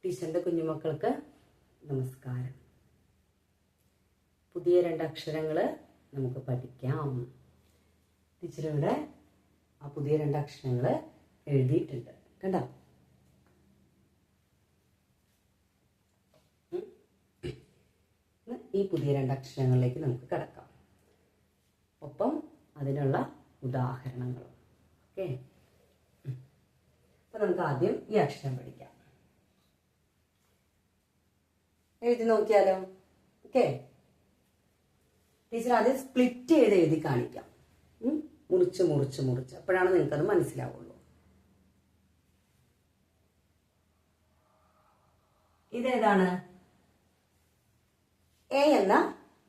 ടീച്ചറിൻ്റെ കുഞ്ഞുമക്കൾക്ക് നമസ്കാരം. പുതിയ 2 അക്ഷരങ്ങൾ നമുക്ക് പഠിക്കാം. ടീച്ചറിവിടെ ആ പുതിയ 2 അക്ഷരങ്ങൾ എഴുതിയിട്ടുണ്ട്. കണ്ടോ? ഈ പുതിയ 2 അക്ഷരങ്ങളിലേക്ക് നമുക്ക് കടക്കാം. ഒപ്പം അതിനുള്ള ഉദാഹരണങ്ങളും. ഓക്കെ, അപ്പൊ നമുക്ക് ആദ്യം ഈ അക്ഷരം പഠിക്കാം. എഴുതി നോക്കിയാലോ? ഓക്കെ, ടീച്ചർ ആദ്യം സ്പ്ലിറ്റ് ചെയ്ത് എഴുതി കാണിക്കാം. മുറിച്ച് മുറിച്ച് മുറിച്ച് അപ്പോഴാണ് നിങ്ങൾക്കത് മനസ്സിലാവുള്ളൂ. ഇതേതാണ്? എ എന്ന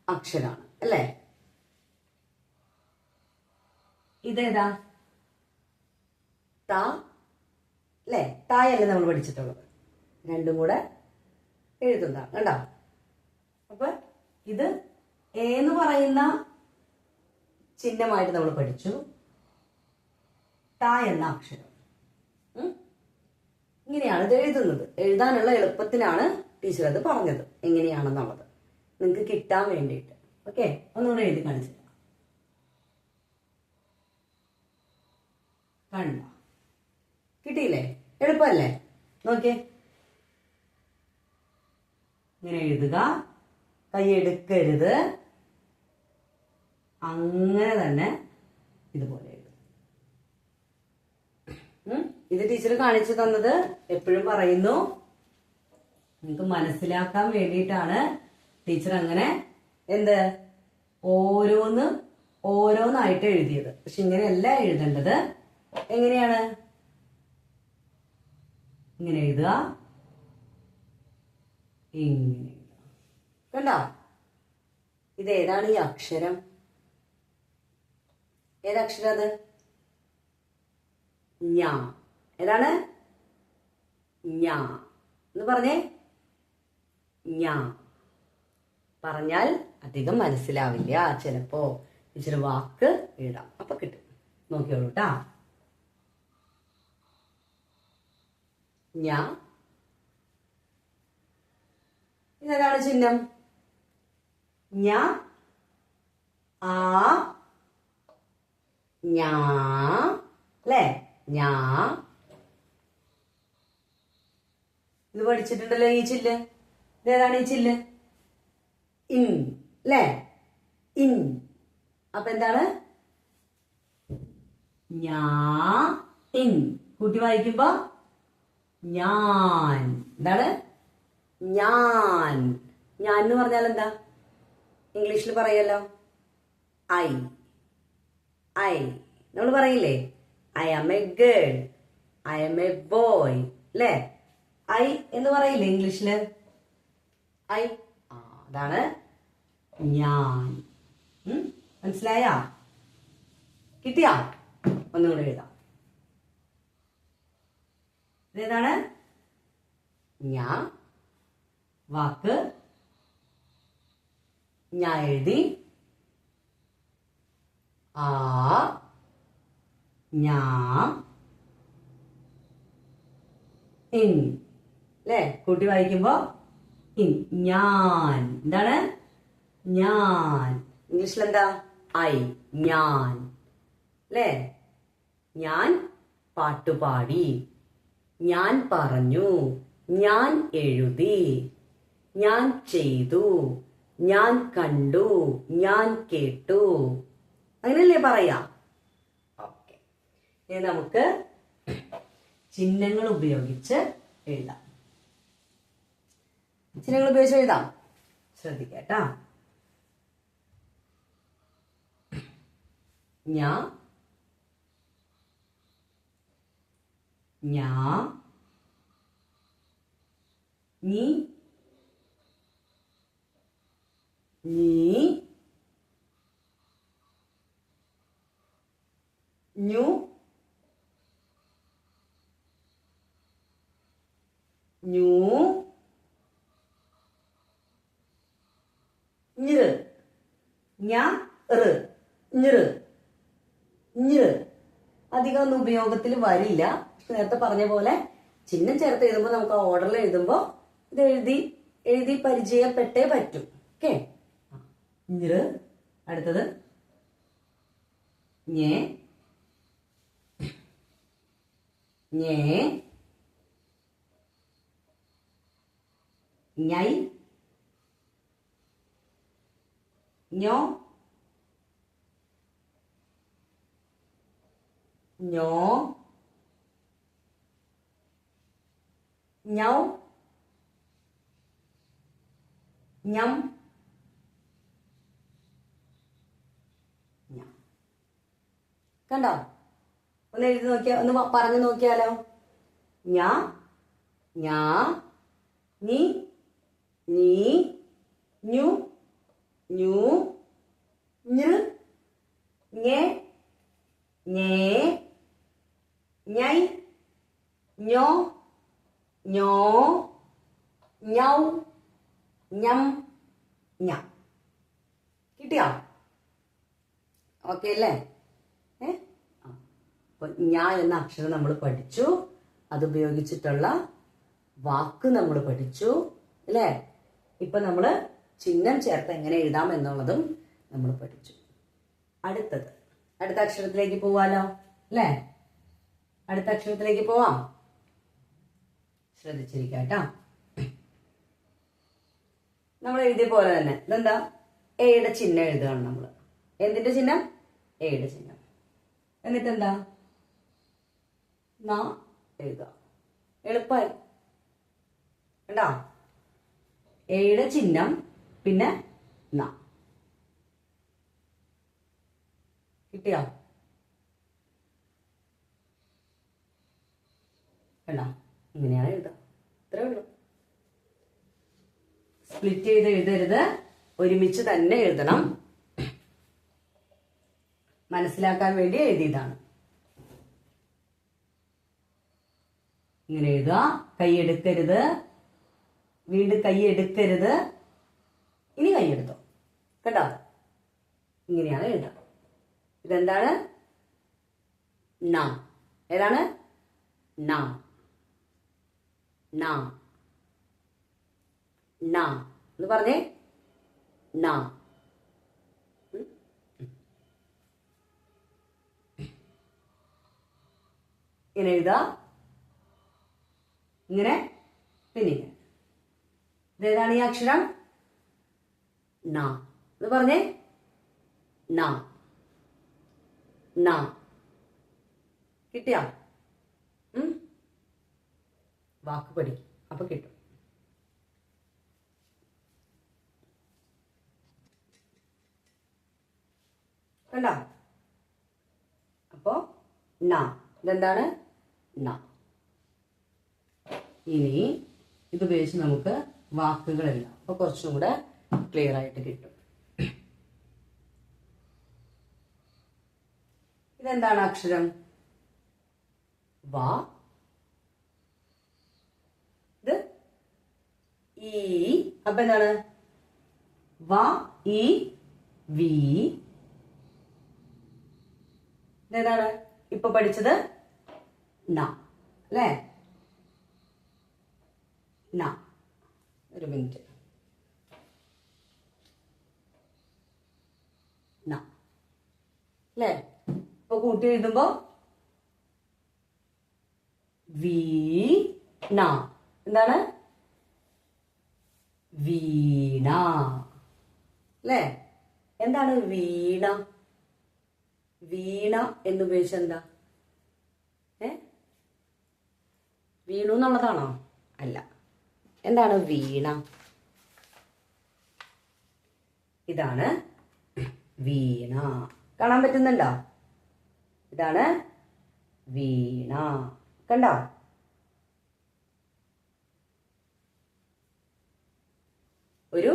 അക്ഷരാണ് അല്ലേ? ഇതേതാ? ത അല്ലേ? തായല്ലേ നമ്മൾ പഠിച്ചിട്ടുള്ളത്. രണ്ടും കൂടെ എഴുതുന്നതാണ്. കണ്ടോ? അപ്പൊ ഇത് എ എന്ന് പറയുന്ന ചിഹ്നമായിട്ട് നമ്മൾ പഠിച്ചു. ത എന്ന അക്ഷരം ഇങ്ങനെയാണ് ഇത് എഴുതുന്നത്. എഴുതാനുള്ള എളുപ്പത്തിനാണ് ടീച്ചർ അത് പറഞ്ഞത്, എങ്ങനെയാണെന്നുള്ളത് നിങ്ങൾക്ക് കിട്ടാൻ വേണ്ടിയിട്ട്. ഓക്കെ, ഒന്നുകൂടെ എഴുതി കാണിച്ചു. കണ്ടോ? കിട്ടിയില്ലേ? എളുപ്പമല്ലേ? നോക്കിയേ, ഇങ്ങനെ എഴുതുക, കൈ എടുക്കരുത്, അങ്ങനെ തന്നെ ഇതുപോലെ എഴുതുക. ഇത് ടീച്ചർ കാണിച്ചു തന്നത് എപ്പോഴും പറയുന്നു, നിങ്ങൾക്ക് മനസ്സിലാക്കാൻ വേണ്ടിയിട്ടാണ് ടീച്ചർ അങ്ങനെ ഓരോന്നായിട്ട് എഴുതിയത്. പക്ഷെ ഇങ്ങനെയല്ല എഴുതേണ്ടത്. എങ്ങനെയാണ്? ഇങ്ങനെ എഴുതുക, ഇങ്ങനെ എഴുതുക. കണ്ടോ? ഇതേതാണ് ഈ അക്ഷരം? ഏതക്ഷരം അത്? ഞാ. ഏതാണ്? ഞാ എന്ന് പറഞ്ഞേ. ഞാ പറഞ്ഞാൽ അധികം മനസ്സിലാവില്ല. ചിലപ്പോ ഇച്ചിരി വാക്ക് എഴുതാം, അപ്പൊ കിട്ടും. നോക്കിയോളൂ ട്ടാ. ഞാ. ഇതേതാണ് ചിഹ്നം? ഞാ, ആ, ഞാ അല്ലേ? ഞാ. ഇത് പഠിച്ചിട്ടുണ്ടല്ലോ ഈ ചില്ല്. ഇതേതാണ് ഈ ചില്ല്? ഇൻ അല്ലേ? ഇൻ. അപ്പൊ എന്താണ്? ഞാ ഇൻ. കൂട്ടി വായിക്കുമ്പോ ഞാൻ. എന്താണ്? ഞാൻ. ഞാൻ എന്ന് പറഞ്ഞാൽ എന്താ? ഇംഗ്ലീഷിൽ പറയല്ലോ, ഐ. ഐ നമ്മൾ പറയില്ലേ, I am a girl, I am a boy അല്ലേ? ഐ എന്ന് പറയില്ലേ ഇംഗ്ലീഷില്? ഐ. അതാണ് ഞാൻ. മനസ്സിലായാ? കിട്ടിയാ? ഒന്നുകൂടെ എഴുതാം. ഇതേതാണ്? ഞാ. വാക്ക് ഞാൻ എഴുതി. ആ, ഞാ, ഇൻ അല്ലേ? കൂട്ടി വായിക്കുമ്പോ ഇൻ. ഞാൻ. എന്താണ്? ഞാൻ. ഇംഗ്ലീഷിൽ എന്താ? ഐ. ഞാൻ അല്ലേ? ഞാൻ പാട്ടുപാടി, ഞാൻ പറഞ്ഞു, ഞാൻ എഴുതി, ഞാൻ ചെയ്തു, ഞാൻ കണ്ടു, ഞാൻ കേട്ടു. അങ്ങനെയല്ലേ പറയാ? ഓക്കെ, ഇനി നമുക്ക് ചിഹ്നങ്ങൾ ഉപയോഗിച്ച് എഴുതാം. ചിഹ്നങ്ങൾ ഉപയോഗിച്ച് എഴുതാം. ശ്രദ്ധിക്കട്ടാ. ഞാ, ഞാ, നീ, നീ, ഞു, ഞു, ഞിറ്, ഞാ, റ്, ഞിറ്, ഞിറ്. അധികം ഒന്നും ഉപയോഗത്തിൽ വരില്ല. നേരത്തെ പറഞ്ഞ പോലെ ചിഹ്നം ചേർത്ത് എഴുതുമ്പോൾ നമുക്ക് ആ ഓർഡറിൽ എഴുതുമ്പോൾ ഇത് എഴുതി പരിചയപ്പെട്ടേ പറ്റും. ഓക്കെ. അടുത്തത് ഞേ ഞേ ഞൈ ഞോ ഞോ ഞൗ ഞം ഞം. കണ്ടോ? ഒന്ന് എഴുതി നോക്കിയാ, ഒന്ന് പറഞ്ഞു നോക്കിയാലോ. ഞാ ഞാ നീ നീ ഞു ഞു ഞൃ ഞേ ഞേ ഞൈ ഞോ ഞോ ഞൗ ഞം ഞം. കിട്ടിയോ? ഓക്കെ അല്ലേ? അപ്പൊ ഞാ എന്ന അക്ഷരം നമ്മൾ പഠിച്ചു, അതുപയോഗിച്ചിട്ടുള്ള വാക്ക് നമ്മൾ പഠിച്ചു അല്ലേ? ഇപ്പൊ നമ്മള് ചിഹ്നം ചേർത്ത് എങ്ങനെ എഴുതാം എന്നുള്ളതും നമ്മൾ പഠിച്ചു. അടുത്ത അക്ഷരത്തിലേക്ക് പോവാലോ അല്ലേ? അടുത്ത അക്ഷരത്തിലേക്ക് പോവാം. ശ്രദ്ധിച്ചിരിക്കാട്ടോ. നമ്മൾ എഴുതിയ പോലെ തന്നെ ഇതെന്താ? എയുടെ ചിഹ്നം എഴുതുകയാണ് നമ്മൾ. എന്തിന്റെ ചിഹ്നം? എയുടെ ചിഹ്നം. എന്നിട്ട് എന്താ? ന എഴുതുക. എളുപ്പമായി കണ്ടോ? എയുടെ ചിഹ്നം പിന്നെ ന. കിട്ടിയോ? കണ്ടോ? ഇങ്ങനെയാണ് എഴുതുക. ഇത്രേ ഉള്ളൂ. സ്പ്ലിറ്റ് ചെയ്ത് എഴുതരുത്, ഒരുമിച്ച് തന്നെ എഴുതണം. മനസ്സിലാക്കാൻ വേണ്ടി എഴുതിയതാണ്. ഇങ്ങനെ എഴുതുക. കൈ എടുക്കരുത്, വീണ്ടും കൈ എടുക്കരുത്. ഇനി കൈ എടുത്തോ. കേട്ടോ? ഇങ്ങനെയാണ് എഴുതുക. ഇതെന്താണ്? ന. ഏതാണ്? ന ന ന എന്ന് പറഞ്ഞേ. ന. ഇങ്ങനെ എഴുതുക. ഇങ്ങനെ പിന്നെ ഇതേതാണ് ഈ അക്ഷരം? ന എന്ന് പറഞ്ഞേ. ന ന. കിട്ടിയോ? വാക്ക് പഠിക്കും, അപ്പൊ കിട്ടും. കണ്ടോ? അപ്പോ ന. ഇതെന്താണ്? ന. ഇനി ഇതുപയോഗിച്ച് നമുക്ക് വാക്കുകൾ എഴുതാം. അപ്പൊ കുറച്ചും കൂടെ ക്ലിയർ ആയിട്ട് കിട്ടും. ഇതെന്താണ് അക്ഷരം? വാ. ഇത് ഈ. അപ്പൊ എന്താണ്? വാ ഈ വി. ഇതേതാണ് ഇപ്പൊ പഠിച്ചത്? ന അല്ലേ? ന. ഒരു മിനിറ്റ്. ന അല്ലേ? ഇപ്പൊ കൂട്ടി എഴുതുമ്പോ വീണ. എന്താണ്? വീണ അല്ലേ? എന്താണ് വീണ? വീണ എന്നുപയോഗിച്ച എന്താ? വീണു എന്നുള്ളതാണോ? അല്ല. എന്താണ് വീണ? ഇതാണ് വീണ. കാണാൻ പറ്റുന്നുണ്ടോ? ഇതാണ് വീണ. കണ്ടോ? ഒരു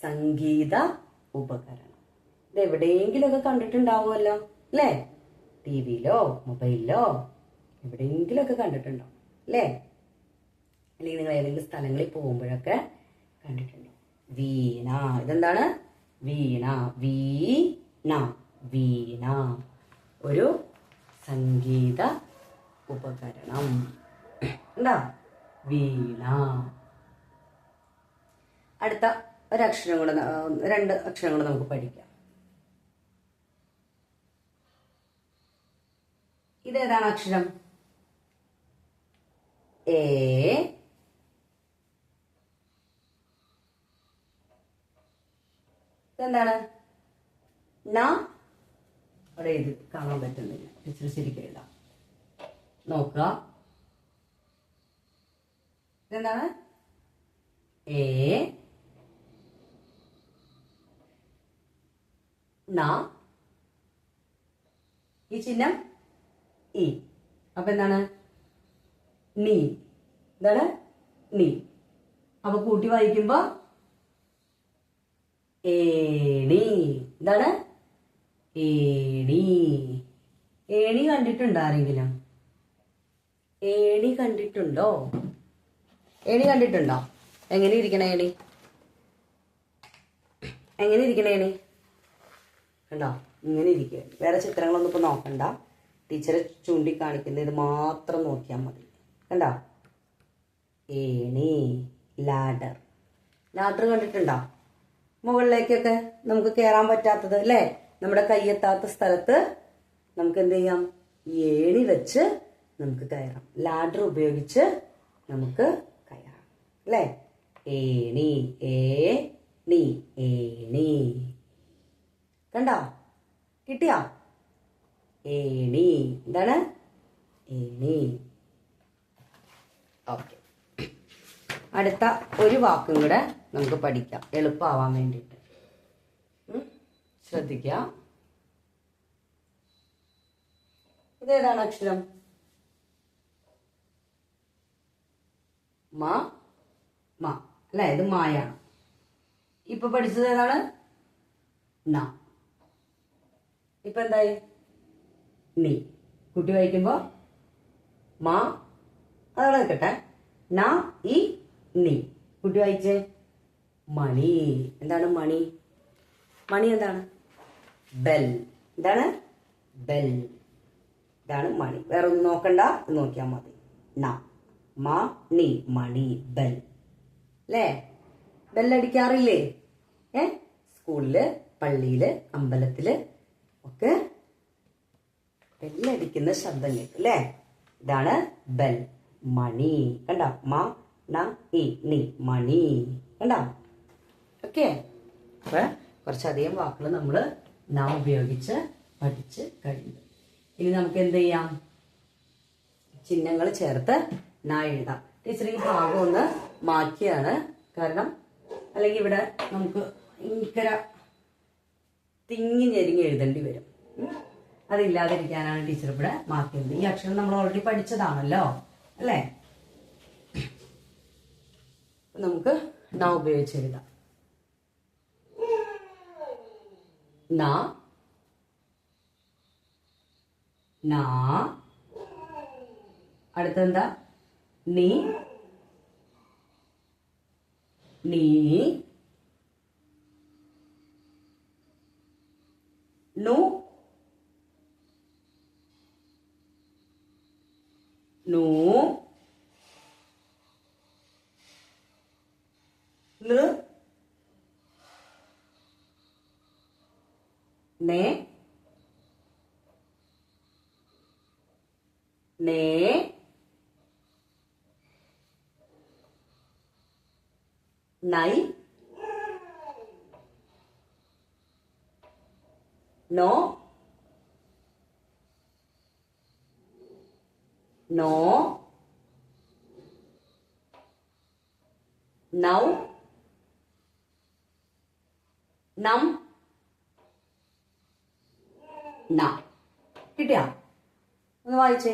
സംഗീത ഉപകരണം. ഇത് എവിടെയെങ്കിലുമൊക്കെ കണ്ടിട്ടുണ്ടാവുമല്ലോ അല്ലേ? ടിവിയിലോ മൊബൈലിലോ എവിടെയെങ്കിലുമൊക്കെ കണ്ടിട്ടുണ്ടാവും അല്ലേ? അല്ലെങ്കിൽ നിങ്ങൾ ഏതെങ്കിലും സ്ഥലങ്ങളിൽ പോകുമ്പോഴൊക്കെ കണ്ടിട്ടുണ്ടോ? വീണ. ഇതെന്താണ്? വീണ. വീണ. വീണ. ഒരു സംഗീത ഉപകരണം. എന്താ വീണ. അടുത്ത ഒരക്ഷരം കൂടെ, 2 അക്ഷരം കൂടെ നമുക്ക് പഠിക്കാം. ഇതേതാണ് അക്ഷരം? എ. ഇതെന്താണ്? ന. അവിടെ ഇത് കാണാൻ പറ്റുന്നില്ല, ടീച്ചർ ശരിക്കും എഴുതാം. നോക്കുക, ഇതെന്താണ്? എ ന. ഈ ചിഹ്നം ഇ. അപ്പൊ എന്താണ്? നീ. എന്താണ്? നീ. അപ്പൊ കൂട്ടി വായിക്കുമ്പോ ഏണി. എന്താണ്? ഏണി. ഏണി കണ്ടിട്ടുണ്ടോ ആരെങ്കിലും? ഏണി കണ്ടിട്ടുണ്ടോ? ഏണി കണ്ടിട്ടുണ്ടോ? എങ്ങനെ ഇരിക്കണ ഏണി? എങ്ങനെ ഇരിക്കണ ഏണി? കണ്ടോ? ഇങ്ങനെ ഇരിക്കുക. വേറെ ചിത്രങ്ങളൊന്നും ഇപ്പൊ നോക്കണ്ട, ടീച്ചറെ ചൂണ്ടിക്കാണിക്കുന്ന ഇത് മാത്രം നോക്കിയാൽ മതി. കണ്ടോ? ഏണി. ലാഡർ. ലാഡർ കണ്ടിട്ടുണ്ടോ? മുകളിലേക്കൊക്കെ നമുക്ക് കയറാൻ പറ്റാത്തത് അല്ലേ? നമ്മുടെ കയ്യെത്താത്ത സ്ഥലത്ത് നമുക്ക് എന്ത് ചെയ്യാം? ഏണി വെച്ച് നമുക്ക് കയറാം. ലാഡർ ഉപയോഗിച്ച് നമുക്ക് കയറാം അല്ലേ? ഏണി. ഏണി. ഏണി. കണ്ടോ? കിട്ടിയോ? ഏണി. എന്താണ്? ഏണി. ഓക്കെ. അടുത്ത ഒരു വാക്കും കൂടെ നമുക്ക് പഠിക്കാം, എളുപ്പമാവാൻ വേണ്ടിയിട്ട്. ശ്രദ്ധിക്കുക. ഇതേതാണ് അക്ഷരം? മ. മ അല്ലെ? ഇത് മായാണ്. ഇപ്പൊ പഠിച്ചത് ഏതാണ്? ന. ഇപ്പൊ എന്തായി? നീ. കുട്ടി വായിക്കുമ്പോ മാ, അതവിടെ നിൽക്കട്ടെ. ന ഇ നീ. കുട്ടി വായിച്ചേ. മണി. എന്താണ് മണി? മണി എന്താണ്? ബെൽ. എന്താണ്? ബെൽ. ഇതാണ് മണി. വേറെ ഒന്നും നോക്കണ്ട, നോക്കിയാൽ മതി. ന മണി. മണി. ബെൽ അല്ലേ? ബെല്ലടിക്കാറില്ലേ? സ്കൂളില്, പള്ളിയില്, അമ്പലത്തില് ഒക്കെ ബെല്ലടിക്കുന്ന ശബ്ദം കേൾക്കും അല്ലേ? ഇതാണ് ബെൽ. മണി. കണ്ട? മ ന ഇ നി. മണി. കണ്ട? ഓക്കെ. അപ്പൊ കുറച്ചധികം വാക്കുകൾ നമ്മൾ നാം ഉപയോഗിച്ച് പഠിച്ച് കഴിഞ്ഞു. ഇനി നമുക്ക് എന്ത് ചെയ്യാം? ചിഹ്നങ്ങൾ ചേർത്ത് നാ എഴുതാം. ടീച്ചർ ഈ ഭാഗം ഒന്ന് മാറ്റിയാണ്, കാരണം അല്ലെങ്കിൽ ഇവിടെ നമുക്ക് ഭയങ്കര തിങ്ങി ഞെരിങ്ങി എഴുതേണ്ടി വരും. അതില്ലാതിരിക്കാനാണ് ടീച്ചർ ഇവിടെ മാറ്റിയത്. ഈ അക്ഷരം നമ്മൾ ഓൾറെഡി പഠിച്ചതാണല്ലോ അല്ലേ? നമുക്ക് ന ഉപയോഗിച്ച് എഴുതാം. ന. നാ. അടുത്തെന്താ? നീ. നീ. നു. നു. ന്. നേ. നേ. നൈ. നോ. നോ. നൗ. നം. ന. കിട്ടിയാ? ഒന്ന് വായിച്ചേ.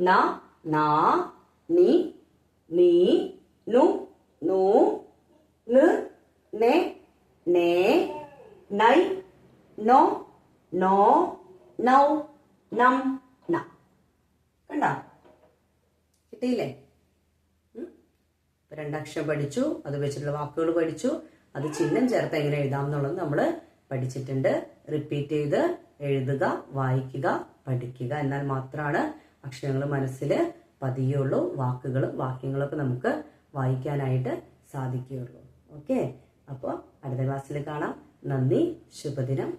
ന. നാ. നീ. നീ. നു. നു. ന്. നേ. നേ. നൈ. നോ. നോ. നൗ. നം. ന. കണ്ടോ? കിട്ടിയില്ലേ? 2 അക്ഷരം പഠിച്ചു, അത് വെച്ചിട്ടുള്ള വാക്കുകൾ പഠിച്ചു, അത് ചിഹ്നം ചേർത്ത് എങ്ങനെ എഴുതാം എന്നുള്ളത് നമ്മൾ പഠിച്ചിട്ടുണ്ട്. റിപ്പീറ്റ് ചെയ്ത് എഴുതുക, വായിക്കുക, പഠിക്കുക. എന്നാൽ മാത്രമാണ് അക്ഷരങ്ങൾ മനസ്സിൽ പതിയുള്ളൂ, വാക്കുകളും വാക്യങ്ങളൊക്കെ നമുക്ക് വായിക്കാനായിട്ട് സാധിക്കുകയുള്ളൂ. ഓക്കെ, അപ്പോൾ അടുത്ത ക്ലാസ്സിൽ കാണാം. നന്ദി, ശുഭദിനം.